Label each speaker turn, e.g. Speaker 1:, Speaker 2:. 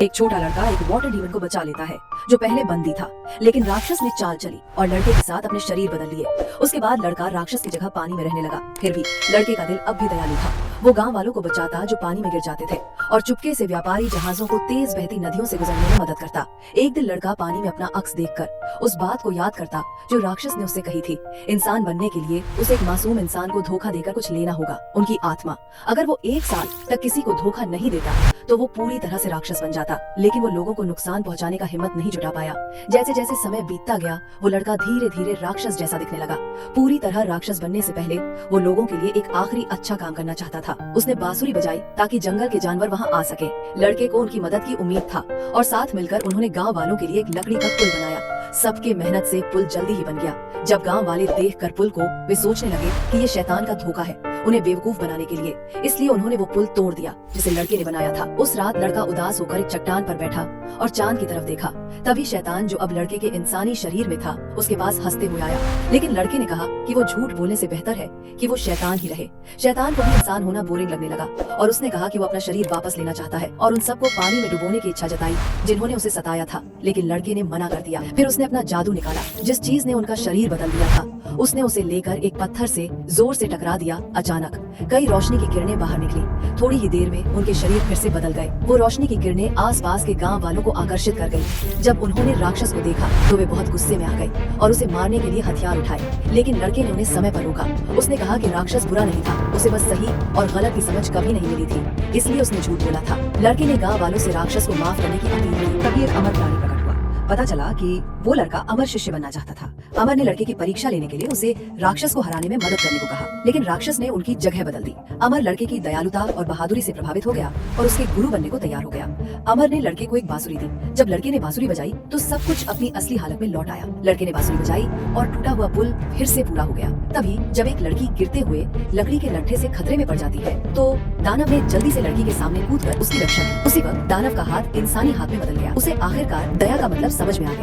Speaker 1: एक छोटा लड़का एक वाटर डीमन को बचा लेता है जो पहले बंदी था, लेकिन राक्षस ने चाल चली और लड़के के साथ अपने शरीर बदल लिए। उसके बाद लड़का राक्षस की जगह पानी में रहने लगा। फिर भी लड़के का दिल अब भी दयालु था। वो गांव वालों को बचाता जो पानी में गिर जाते थे और चुपके से व्यापारी जहाजों को तेज बहती नदियों से गुजरने में मदद करता। एक दिन लड़का पानी में अपना अक्स देखकर उस बात को याद करता जो राक्षस ने उससे कही थी। इंसान बनने के लिए उसे एक मासूम इंसान को धोखा देकर कुछ लेना होगा, उनकी आत्मा। अगर वो 1 साल तक किसी को धोखा नहीं देता तो वो पूरी तरह से राक्षस बन जाता, लेकिन वो लोगों को नुकसान पहुंचाने का हिम्मत नहीं जुटा पाया। जैसे जैसे समय बीतता गया वो लड़का धीरे धीरे राक्षस जैसा दिखने लगा। पूरी तरह राक्षस बनने से पहले वो लोगों के लिए एक आखिरी अच्छा काम करना चाहता था। उसने बांसुरी बजाई ताकि जंगल के जानवर वहाँ आ सके। लड़के को उनकी मदद की उम्मीद था और साथ मिलकर उन्होंने गाँव वालों के लिए एक लकड़ी का पुल बनाया। सबके मेहनत से पुल जल्दी ही बन गया। जब गांव वाले देखकर पुल को वे सोचने लगे कि ये शैतान का धोखा है, उन्हें बेवकूफ बनाने के लिए, इसलिए उन्होंने वो पुल तोड़ दिया जिसे लड़के ने बनाया था। उस रात लड़का उदास होकर एक चट्टान पर बैठा और चांद की तरफ देखा। तभी शैतान जो अब लड़के के इंसानी शरीर में था उसके पास हंसते हुए आया, लेकिन लड़के ने कहा कि वो झूठ बोलने से बेहतर है कि वो शैतान ही रहे। शैतान को भी इंसान होना बोरिंग लगने लगा और उसने कहा कि वो अपना शरीर वापस लेना चाहता है और उन सबको पानी में डुबोने की इच्छा जताई जिन्होंने उसे सताया था, लेकिन लड़के ने मना कर दिया। फिर उसने अपना जादू निकाला। जिस चीज ने उनका शरीर बदल दिया था उसने उसे लेकर एक पत्थर से जोर से टकरा दिया। अचानक कई रोशनी की किरणें बाहर निकली। थोड़ी ही देर में उनके शरीर फिर से बदल गए। वो रोशनी की किरणें आसपास के गांव वालों को आकर्षित कर गई। जब उन्होंने राक्षस को देखा तो वे बहुत गुस्से में आ गए और उसे मारने के लिए हथियार उठाए, लेकिन लड़के ने उन्हें समय पर रोका। उसने कहा कि राक्षस बुरा नहीं था, उसे बस सही और गलत की समझ कभी नहीं मिली थी, इसलिए उसने झूठ बोला था। लड़के ने गाँव वालों से राक्षस को माफ करने की अपील की। तभी एक अमर प्राणी प्रकट हुआ। पता चला कि वो लड़का अमर शिष्य बनना चाहता था। अमर ने लड़के की परीक्षा लेने के लिए उसे राक्षस को हराने में मदद करने को कहा, लेकिन राक्षस ने उनकी जगह बदल दी। अमर लड़के की दयालुता और बहादुरी से प्रभावित हो गया और उसके गुरु बनने को तैयार हो गया। अमर ने लड़के को एक बांसुरी दी। जब लड़के ने बांसुरी बजाई तो सब कुछ अपनी असली हालत में लौट आया। लड़के ने बांसुरी बजाई और टूटा हुआ पुल फिर से पूरा हो गया। तभी जब एक लड़की गिरते हुए लकड़ी के लट्ठे से खतरे में पड़ जाती है तो दानव ने जल्दी से लड़की के सामने कूदकर उसकी रक्षा की। उसी वक्त दानव का हाथ इंसानी हाथ में बदल गया। उसे आखिरकार दया का मतलब समझ में आ गया।